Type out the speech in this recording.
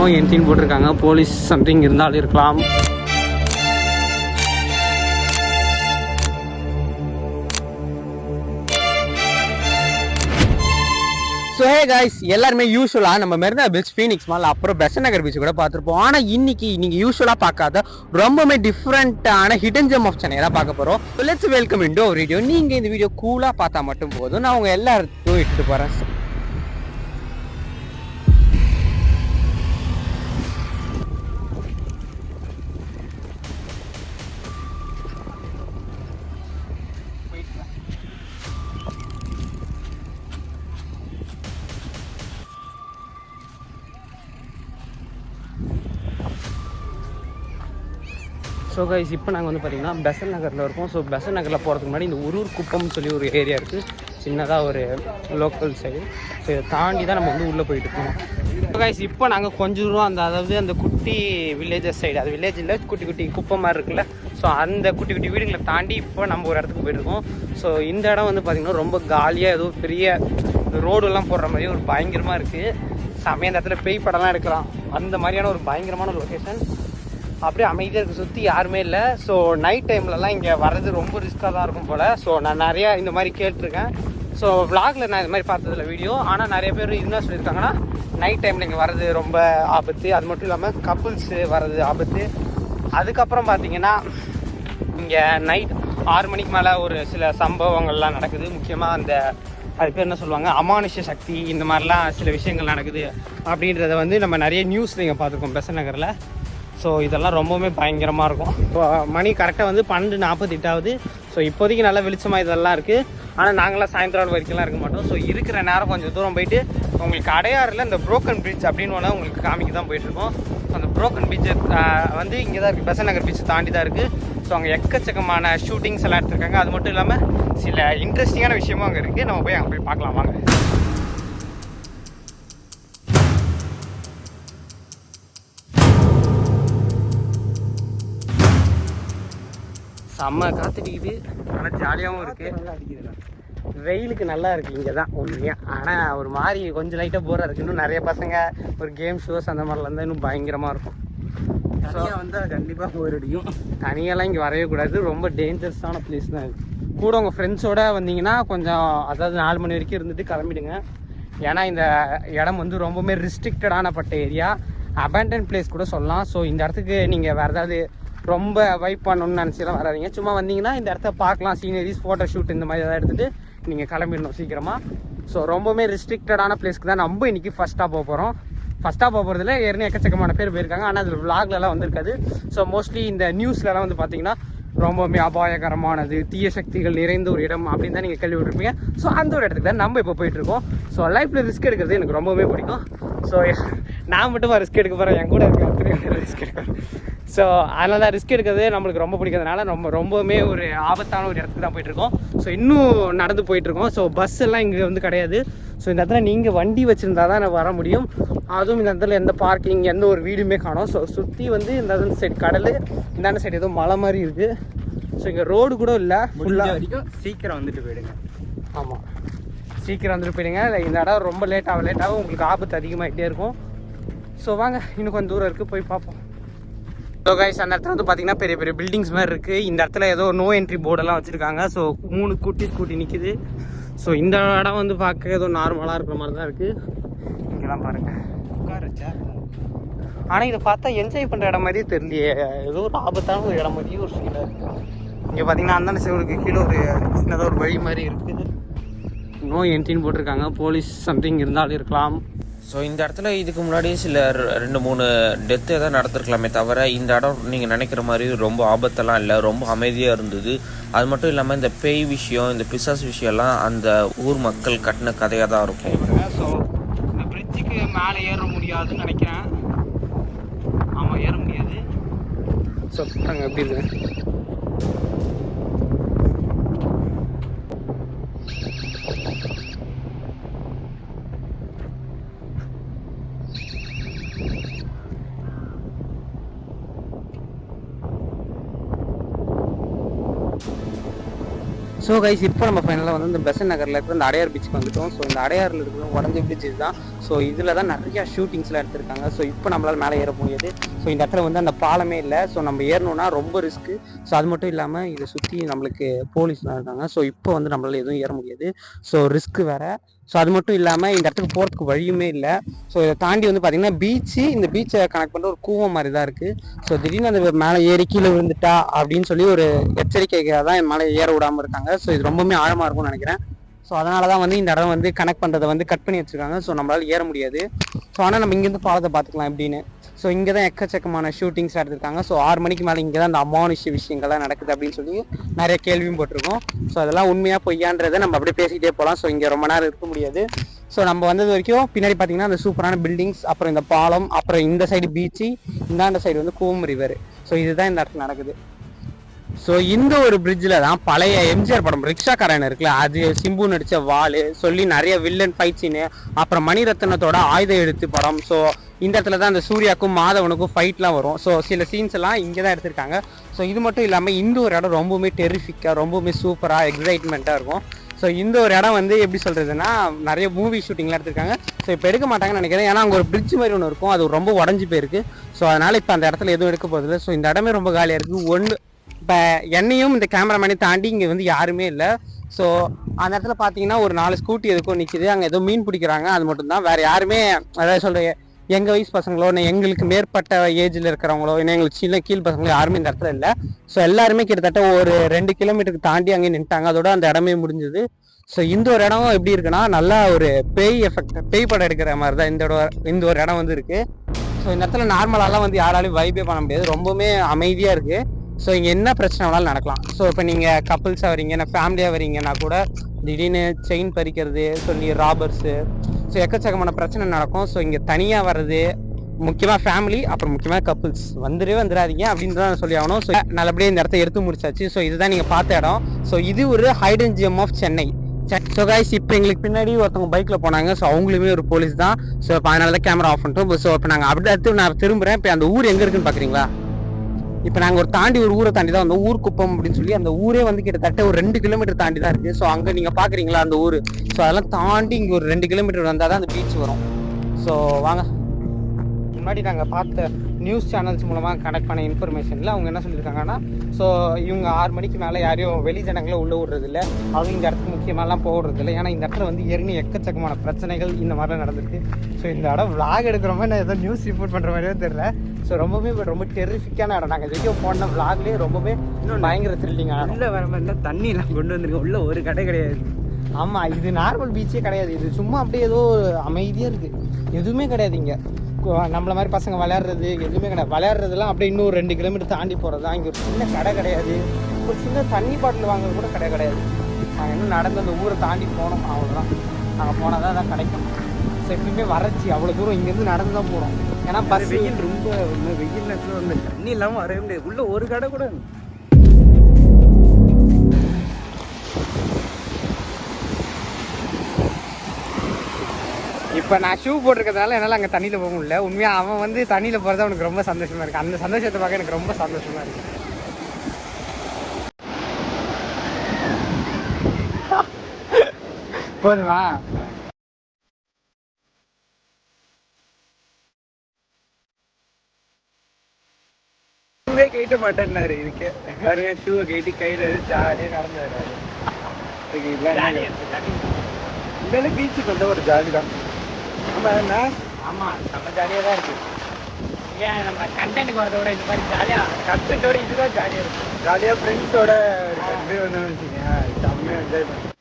No என்ட்ரின்னு போட்டிருக்காங்க. Police something இருந்தாலும் இருக்கலாம். ஸோ ஹே கைஸ், எல்லாருமே யூஸ்வலாக நம்ம மெரினா பீச், ஃபீனிக்ஸ் மால், அப்புறம் பெசன்ட் நகர் பீச் கூட பார்த்துருப்போம். ஆனால் இன்னைக்கு நீங்கள் யூஸ்வலாக பார்க்காத ரொம்பவே டிஃப்ரெண்ட்டான ஹிடன் ஜெம் ஆஃப் சென்னை தான் பார்க்க போகிறோம். லெட்ஸ் வெல்கம் இன்டு ஒரு வீடியோ. நீங்கள் இந்த வீடியோ கூலாக பார்த்தா மட்டும் போதும். நான் உங்கள் எல்லாருக்கும் இட்டுட்டு போகிறேன். ஸோ கைஸ், இப்போ நாங்கள் வந்து பார்த்திங்கன்னா பெசன்ட் நகரில் இருக்கோம். ஸோ பெசன்ட் நகரில் போகிறதுக்கு முன்னாடி இந்த ஊரூர் குப்பம்னு சொல்லி ஒரு ஏரியா இருக்குது, சின்னதாக ஒரு லோக்கல் சைடு. ஸோ இதை தாண்டி தான் நம்ம வந்து உள்ளே போயிட்டு இருக்கோம். ஸோ கைஸ், இப்போ நாங்கள் கொஞ்சம் தூரம் அதாவது அந்த குட்டி வில்லேஜஸ் சைடு, அது வில்லேஜ் இல்லை, குட்டி குட்டி குப்பம் மாதிரி இருக்குல்ல, ஸோ அந்த குட்டி குட்டி வீடுகளை தாண்டி இப்போ நம்ம ஒரு இடத்துக்கு போயிட்டுருக்கோம். ஸோ இந்த இடம் வந்து பார்த்திங்கன்னா ரொம்ப காலியாக, ஏதோ பெரிய ரோடெல்லாம் போடுற மாதிரி ஒரு பயங்கரமாக இருக்குது. செமையாக அந்த இடத்துல பேய் படம்லாம் எடுக்கலாம், அந்த மாதிரியான ஒரு பயங்கரமான லொக்கேஷன். அப்படியே அமைதியாக இருக்குது, சுற்றி யாருமே இல்லை. ஸோ நைட் டைம்லலாம் இங்கே வர்றது ரொம்ப ரிஸ்க்காக தான் இருக்கும் போல். ஸோ நான் நிறையா இந்த மாதிரி கேட்டிருக்கேன். ஸோ விளாகில் நான் இந்த மாதிரி பார்த்ததில்ல வீடியோ, ஆனால் நிறைய பேர் என்ன சொல்லியிருக்காங்கன்னா நைட் டைமில் இங்கே வர்றது ரொம்ப ஆபத்து. அது மட்டும் இல்லாமல் கப்புள்ஸு வர்றது ஆபத்து. அதுக்கப்புறம் பார்த்திங்கன்னா இங்கே நைட் 6 மணிக்கு மேலே ஒரு சில சம்பவங்கள்லாம் நடக்குது. முக்கியமாக அந்த அது பேர் என்ன சொல்லுவாங்க, அமானுஷ்ய சக்தி, இந்த மாதிரிலாம் சில விஷயங்கள் நடக்குது அப்படின்றத வந்து நம்ம நிறைய நியூஸில் இங்கே பார்த்துருக்கோம் பெசன்ட் நகரில். ஸோ இதெல்லாம் ரொம்பவுமே பயங்கரமாக இருக்கும். இப்போ மணி கரெக்டாக வந்து 12:48 ஆகுது. ஸோ இப்போதைக்கு நல்லா வெளிச்சமாக இதெல்லாம் இருக்குது. ஆனால் நாங்களாம் சாயந்தரம் வரைக்கும்லாம் இருக்க மாட்டோம். ஸோ இருக்கிற நேரம் கொஞ்சம் தூரம் போயிட்டு உங்களுக்கு அடையாறில் இந்த புரோக்கன் பிரிட்ஜ் அப்படின்னு ஒன்று உங்களுக்கு காமிக்க தான் போயிட்டுருக்கோம். அந்த புரோக்கன் பிரிட்ஜ் வந்து இங்கே தான் இருக்குது, பெசன்ட் நகர் பீச் தாண்டி தான் இருக்குது. ஸோ அங்கே எக்கச்சக்கமான ஷூட்டிங்ஸ் எல்லாம் எடுத்துருக்காங்க. அது மட்டும் இல்லாமல் சில இன்ட்ரெஸ்டிங்கான விஷயமும் அங்கே இருக்குது. நம்ம போய் அங்கே போய் பார்க்கலாம் வாங்க. செம்ம காத்துடிக்குது, ஆனால் ஜாலியாகவும் இருக்குது. நல்லா அடிக்குதுண்ணா, வெயிலுக்கு நல்லா இருக்குது இங்கே தான் உண்மையாக. ஆனால் ஒரு மாதிரி கொஞ்சம் லைட்டாக போராக இருக்குது. இன்னும் நிறைய பசங்க ஒரு கேம் ஷோஸ் அந்த மாதிரிலாம் இருந்தால் இன்னும் பயங்கரமாக இருக்கும். தனியாக வந்தால் கண்டிப்பாக போர் அடிக்கும். தனியெல்லாம் இங்கே வரவே கூடாது, ரொம்ப டேஞ்சரஸான பிளேஸ் தான் இது. கூட உங்கள் ஃப்ரெண்ட்ஸோடு வந்தீங்கன்னா கொஞ்சம், அதாவது 4 மணி வரைக்கும் இருந்துட்டு கிளம்பிடுங்க. ஏன்னா இந்த இடம் வந்து ரொம்பவுமே ரிஸ்ட்ரிக்டடானப்பட்ட ஏரியா, அபேண்டன் பிளேஸ் கூட சொல்லலாம். ஸோ இந்த இடத்துக்கு நீங்கள் வேறு ஏதாவது ரொம்ப வைப் பண்ணணும்னு நினச்சிலாம் வராதிங்க. சும்மா வந்தீங்கன்னா இந்த இடத்த பார்க்கலாம், சீனரிஸ், ஃபோட்டோ ஷூட் இந்த மாதிரி எதாவது எடுத்துகிட்டு நீங்கள் கிளம்பிடணும் சீக்கிரமாக. ஸோ ரொம்பவுமே ரெஸ்ட்ரிக்டடான பிளேஸ்க்கு தான் நம்ம இன்றைக்கி ஃபஸ்ட்டாக போக போகிறோம். ஃபஸ்ட்டாக போக போகிறதுல ஏற்கனவே எக்கச்சக்கமான பேர் போயிருக்காங்க, ஆனால் அதில் விளாக்லலாம் வந்திருக்காது. ஸோ மோஸ்ட்லி இந்த நியூஸ்லலாம் வந்து பார்த்தீங்கன்னா ரொம்பவுமே அபாயகரமானது, தீய சக்திகள் நிறைந்த ஒரு இடம் அப்படின்னு தான் நீங்கள் கேள்விப்பட்டிருப்பீங்க. ஸோ அந்த ஒரு இடத்துக்கு தான் நம்ம இப்போ போயிட்டுருக்கோம். ஸோ லைஃப்பில் ரிஸ்க் எடுக்கிறது எனக்கு ரொம்பவே பிடிக்கும். ஸோ நான் மட்டும் ரிஸ்க் எடுக்க போகிறேன், என் கூட இருக்க ரிஸ்க் எடுக்கிறேன். ஸோ அதனால தான் ரிஸ்க் எடுக்கிறது நம்மளுக்கு ரொம்ப பிடிக்கிறதுனால ரொம்பவுமே ஒரு ஆபத்தான ஒரு இடத்துக்கு தான் போயிட்டுருக்கோம். ஸோ இன்னும் நடந்து போயிட்டுருக்கோம். ஸோ பஸ் எல்லாம் இங்கே வந்து கிடையாது. ஸோ இந்த இடத்துல நீங்கள் வண்டி வச்சுருந்தா தான் வர முடியும். அதுவும் இந்த இடத்துல எந்த பார்க்கிங், எந்த ஒரு வீடுமே காணும். ஸோ சுற்றி வந்து இந்த சைடு கடல், இந்தாண்ட சைடு ஏதோ மலை மாதிரி இருக்குது. ஸோ இங்கே ரோடு கூட இல்லை, ஃபுல்லாக வரைக்கும் சீக்கிரம் வந்துட்டு போயிடுங்க. ஆமாம், சீக்கிரம் வந்துட்டு போயிடுங்க. இந்த இடம் ரொம்ப லேட்டாக உங்களுக்கு ஆபத்து அதிகமாகிட்டே இருக்கும். ஸோ வாங்க, இன்னும் கொஞ்சம் தூரம் இருக்குது, போய் பார்ப்போம். ஸோ கைஸ், அந்த இடத்துல வந்து பார்த்தீங்கன்னா பெரிய பெரிய பில்டிங்ஸ் மாதிரி இருக்குது. இந்த இடத்துல ஏதோ நோ என்ட்ரி போர்டெல்லாம் வச்சுருக்காங்க. ஸோ 3 ஸ்கூட்டி நிற்கிது. ஸோ இந்த இடம் வந்து பார்க்க ஏதோ நார்மலாக இருக்கிற மாதிரி தான் இருக்குது. இங்கெல்லாம் பாருங்கள், உட்காரச்சா. ஆனால் இதை பார்த்தா என்ஜாய் பண்ணுற இடம் மாதிரியே தெரியலையே, ஏதோ ஒரு ஆபத்தான ஒரு இடம் மாதிரியே ஒரு ஃபீலாக இருக்குது. இங்கே பார்த்தீங்கன்னா அந்தாண்ட சிவருக்கு கீழே ஒரு சின்னதாக ஒரு வழி மாதிரி இருக்குது. நோ என்ட்ரின்னு போட்டிருக்காங்க, போலீஸ் சம்திங் இருந்தாலும் இருக்கலாம். ஸோ இந்த இடத்துல இதுக்கு முன்னாடி சில 2-3 டெத்து எதாவது நடந்திருக்கலாமே தவிர இந்த இடம் நீங்கள் நினைக்கிற மாதிரி ரொம்ப ஆபத்தெல்லாம் இல்லை, ரொம்ப அமைதியாக இருந்தது. அது மட்டும் இல்லாமல் இந்த பேய் விஷயம், இந்த பிசாஸ் விஷயம்லாம் அந்த ஊர் மக்கள் கட்டின கதையாக தான் இருக்கும். ஸோ இந்த பிரிட்ஜுக்கு மேலே ஏற முடியாதுன்னு நினைக்கிறேன். ஆமாம், ஏற முடியாது. ஸோ நாங்கள் எப்படி இருக்கு. ஸோ கைஸ், இப்போ நம்ம ஃபைனலாக வந்து இந்த பெசன்ட் நகரில் இருக்கிற இந்த அடையார் பீச்சுக்கு வந்துட்டோம். ஸோ இந்த அடையாரில் இருக்கிற உடஞ்ச பிரிட்ஜ் தான். ஸோ இதில் தான் நிறையா ஷூட்டிங்ஸ்லாம் எடுத்திருக்காங்க. ஸோ இப்போ நம்மளால் மேலே ஏற முடியாது. ஸோ இந்த இடத்துல வந்து அந்த பாலமே இல்லை. ஸோ நம்ம ஏறணும்னா ரொம்ப ரிஸ்க்கு. ஸோ அது மட்டும் இல்லாமல் இதை சுற்றி நம்மளுக்கு போலீஸ்லாம் இருக்காங்க. ஸோ இப்போ வந்து நம்மளால் எதுவும் ஏற முடியாது. ஸோ ரிஸ்க்கு வேறு. ஸோ அது மட்டும் இல்லாமல் இந்த இடத்துக்கு போகிறதுக்கு வழியுமே இல்லை. ஸோ இதை தாண்டி வந்து பார்த்திங்கன்னா பீச்சு, இந்த பீச்சை கனெக்ட் பண்ணுற ஒரு கூவம் மாதிரி தான் இருக்குது. ஸோ திடீர்னு அந்த மேலே ஏறி கீழே விழுந்துட்டா அப்படின்னு சொல்லி ஒரு எச்சரிக்கைக்காக தான் இந்த மேலே ஏற விடாமல் இருக்காங்க. ஸோ இது ரொம்பவுமே ஆழமாக இருக்கும்னு நினைக்கிறேன். ஸோ அதனால தான் வந்து இந்த இடம் வந்து கனெக்ட் பண்ணுறதை வந்து கட் பண்ணி வச்சுருக்காங்க. ஸோ நம்மளால் ஏற முடியாது. ஸோ ஆனால் நம்ம இங்கேருந்து பாலத்தை பார்த்துக்கலாம் எப்படின்னு. ஸோ இங்கே தான் எக்கச்சக்கமான ஷூட்டிங்ஸ் எடுத்திருக்காங்க. ஸோ 6 மணிக்கு மேலே இங்கே தான் அந்த அமானுஷ விஷயங்கள்லாம் நடக்குது அப்படின்னு சொல்லி நிறைய கேள்வியும் போட்டிருக்கோம். ஸோ அதெல்லாம் உண்மையாக பொய்யான்றதை நம்ம அப்படியே பேசிக்கிட்டே போகலாம். ஸோ இங்கே ரொம்ப நேரம் இருக்க முடியாது. ஸோ நம்ம வந்தது வரைக்கும் பின்னாடி பார்த்தீங்கன்னா அந்த சூப்பரான பில்டிங்ஸ், அப்புறம் இந்த பாலம், அப்புறம் இந்த சைடு பீச்சு, இந்தாண்ட சைடு வந்து கூவம் ரிவர். ஸோ இதுதான் இந்த இடத்துல நடக்குது. ஸோ இந்த ஒரு பிரிட்ஜில் தான் பழைய எம்ஜிஆர் படம் ரிக்ஷாக்காரன் இருக்குல்ல, அது சிம்பு நடித்த வாலு சொல்லி நிறைய வில்லன் ஃபைட் சீனு, அப்புறம் மணிரத்னத்தோட ஆயுத எழுத்து படம். ஸோ இந்த இடத்துல தான் அந்த சூர்யாவுக்கும் மாதவனுக்கும் ஃபைட்லாம் வரும். ஸோ சில சீன்ஸ் எல்லாம் இங்கே தான் எடுத்திருக்காங்க. ஸோ இது மட்டும் இல்லாமல் இந்த ஒரு இடம் ரொம்பவுமே டெரிஃபிக்காக, ரொம்பவுமே சூப்பராக, எக்ஸைட்மெண்ட்டாக இருக்கும். ஸோ இந்த ஒரு இடம் வந்து எப்படி சொல்கிறதுனா நிறைய மூவி ஷூட்டிங்லாம் எடுத்திருக்காங்க. ஸோ இப்போ எடுக்க மாட்டாங்கன்னு நினைக்கிறேன். ஏன்னா அங்கே ஒரு பிரிட்ஜ் மாதிரி ஒன்று இருக்கும், அது ரொம்ப உடஞ்சி போயிருக்கு. ஸோ அதனால் இப்போ அந்த இடத்துல எதுவும் எடுக்க போகிறதில்ல. ஸோ இந்த இடமே ரொம்ப காலியாக இருக்குது. இப்போ என்னையும் இந்த கேமராமேனையும் தாண்டி இங்கே வந்து யாருமே இல்லை. ஸோ அந்த இடத்துல பார்த்தீங்கன்னா ஒரு 4 ஸ்கூட்டி எதுக்கும் நிற்கிது. அங்கே ஏதோ மீன் பிடிக்கிறாங்க, அது மட்டும்தான். வேறு யாருமே, அதாவது சொல்கிறேன், எங்கள் வயசு பசங்களோ இல்லை எங்களுக்கு மேற்பட்ட ஏஜில் இருக்கிறவங்களோ இல்லை எங்களுக்கு சின்ன கீழ் பசங்களோ யாருமே இந்த இடத்துல இல்லை. ஸோ எல்லாருமே கிட்டத்தட்ட ஒரு 2 கிலோமீட்டருக்கு தாண்டி அங்கே நின்ட்டாங்க. அதோட அந்த இடமே முடிஞ்சுது. ஸோ இந்த ஒரு இடம் எப்படி இருக்குன்னா நல்லா ஒரு பேய் எஃபெக்ட், பேய் படம் எடுக்கிற மாதிரி தான் இந்த ஒரு இடம் வந்து இருக்குது. ஸோ இந்த இடத்துல நார்மலாலாம் வந்து யாராலையும் வைபே பண்ண முடியாது. ரொம்பவுமே அமைதியாக இருக்குது. ஸோ இங்கே என்ன பிரச்சனை வேணாலும் நடக்கலாம். ஸோ இப்போ நீங்கள் கப்புள்ஸாக வரீங்க, நான் ஃபேமிலியாக வரீங்கன்னா கூட திடீர்னு செயின் பறிக்கிறது சொல்லி ராபர்ஸு, ஸோ எக்கச்சக்கமான பிரச்சனை நடக்கும். ஸோ இங்கே தனியாக வர்றது, முக்கியமாக ஃபேமிலி, அப்புறம் முக்கியமாக கப்புள்ஸ் வந்துடாதீங்க அப்படின்னு தான் சொல்லி ஆகணும். ஸோ நல்லபடியாக இந்த இடத்த எடுத்து முடிச்சாச்சு. ஸோ இதுதான் நீங்கள் பார்த்த இடம். ஸோ இது ஒரு hidden gem of Chennai. So guys, இப்போ எங்களுக்கு பின்னாடி ஒருத்தவங்க பைக்கில் போனாங்க. ஸோ அவங்களுமே ஒரு போலீஸ் தான். ஸோ இப்போ அதனால தான் கேமரா ஆஃப் பண்ணிட்டோம். ஸோ இப்போ நாங்கள் அடுத்து நான் திரும்புகிறேன். இப்போ அந்த ஊர் எங்கே இருக்குன்னு பார்க்குறீங்களா? இப்போ நாங்கள் ஒரு ஊரை தாண்டி தான் வந்தோம். ஊர் குப்பம் அப்படின்னு சொல்லி அந்த ஊரே வந்து கிட்டத்தட்ட ஒரு 2 கிலோமீட்டர் தாண்டி தான் இருக்குது. ஸோ அங்கே நீங்கள் பார்க்குறீங்களா அந்த ஊர்? ஸோ அதெல்லாம் தாண்டி இங்கே ஒரு 2 கிலோமீட்டர் வந்தால் தான் அந்த பீச் வரும். ஸோ வாங்க. முன்னாடி நாங்கள் பார்த்த நியூஸ் சேனல்ஸ் மூலமாக கனெக்ட் பண்ண இன்ஃபர்மேஷனில் அவங்க என்ன சொல்லியிருக்காங்கன்னா, ஸோ இவங்க 6 மணிக்கு மேலே யாரையும் வெளி ஜனங்களை உள்ளே விடுறதில்ல, அவங்க இந்த இடத்துக்கு முக்கியமாகலாம் போடுறதில்லை. ஏன்னா இந்த இடத்துல வந்து ஏற்கனவே எக்கச்சக்கமான பிரச்சனைகள் இந்த மாதிரிலாம் நடந்திருக்கு. ஸோ இந்த இடம் விளாக் எடுக்கிற மாதிரி நான் ஏதோ நியூஸ் ரிப்போர்ட் பண்ணுற மாதிரியே தெரியல. ஸோ ரொம்ப டெரிஃபிக்கான இடம். நாங்கள் வீடியோ போன விளாக்லேயே ரொம்பவே பயங்கர த்ரில்லிங்காக இடம். உள்ளே வர மாதிரி தான் தண்ணியெலாம் கொண்டு வந்துருக்கோம். உள்ளே ஒரு கடை கிடையாது. ஆமாம், இது நார்மல் பீச்சே கிடையாது. இது சும்மா அப்படியே ஏதோ அமைதியாக இருக்குது, எதுவுமே கிடையாது. இங்கே நம்மள மாதிரி பசங்க விளையாடுறது எதுவுமே கிடையாது. விளையாடுறதுலாம் அப்படியே இன்னும் 2 கிலோமீட்டர் தாண்டி போகிறது தான். இங்கே ஒரு சின்ன கடை கிடையாது, ஒரு சின்ன தண்ணி பாட்டில் வாங்குறது கூட கடை கிடையாது. நாங்கள் இன்னும் நடந்து அந்த ஊரை தாண்டி போனோம், அவ்வளோதான். நாங்கள் போனால் தான் அதான் கிடைக்கும். ஸோ எப்பயுமே வறட்சி, அவ்வளோ தூரம் இங்கேருந்து நடந்து தான் போகிறோம். ஏன்னா பஸ் வெயில் ரொம்ப வெயில் நேரத்தில் வந்து தண்ணி இல்லாமல் வரவே முடியாது. உள்ளே ஒரு கடை கூட. இப்போ நான் ஷூ போட்டிருக்கிறதுனால என்னால் அங்கே தண்ணியில் போக முடியல. உண்மையாக அவன் வந்து தண்ணியில் போகிறது அவனுக்கு ரொம்ப சந்தோஷமாக இருக்குது. அந்த சந்தோஷத்தை பார்க்க எனக்கு ரொம்ப சந்தோஷமாக இருக்குது. போதுமா? ஷூவே கைட்ட மாட்டேன்னாரு. இதுக்கு பாருங்க, ஷூவை கைட்டு கையில் ஜாலியாக நடந்து வர்றாரு. இதெல்லாம் பீச்சுக்கு வந்த ஒரு ஜாலி தான். ஆமாம் என்ன? ஆமாம், நம்ம ஜாலியாக தான் இருக்குது. ஏன் நம்ம கண்டென்ட்டுக்கு வரத விட இந்த மாதிரி ஜாலியாக கண்டென்ட்டோட இதுதான் ஜாலியாக இருக்கும். ஜாலியாக ஃப்ரெண்ட்ஸோட வந்தோம்னு வச்சுக்கோங்க, செம்மையாக என்ஜாய் பண்ணுறேன்.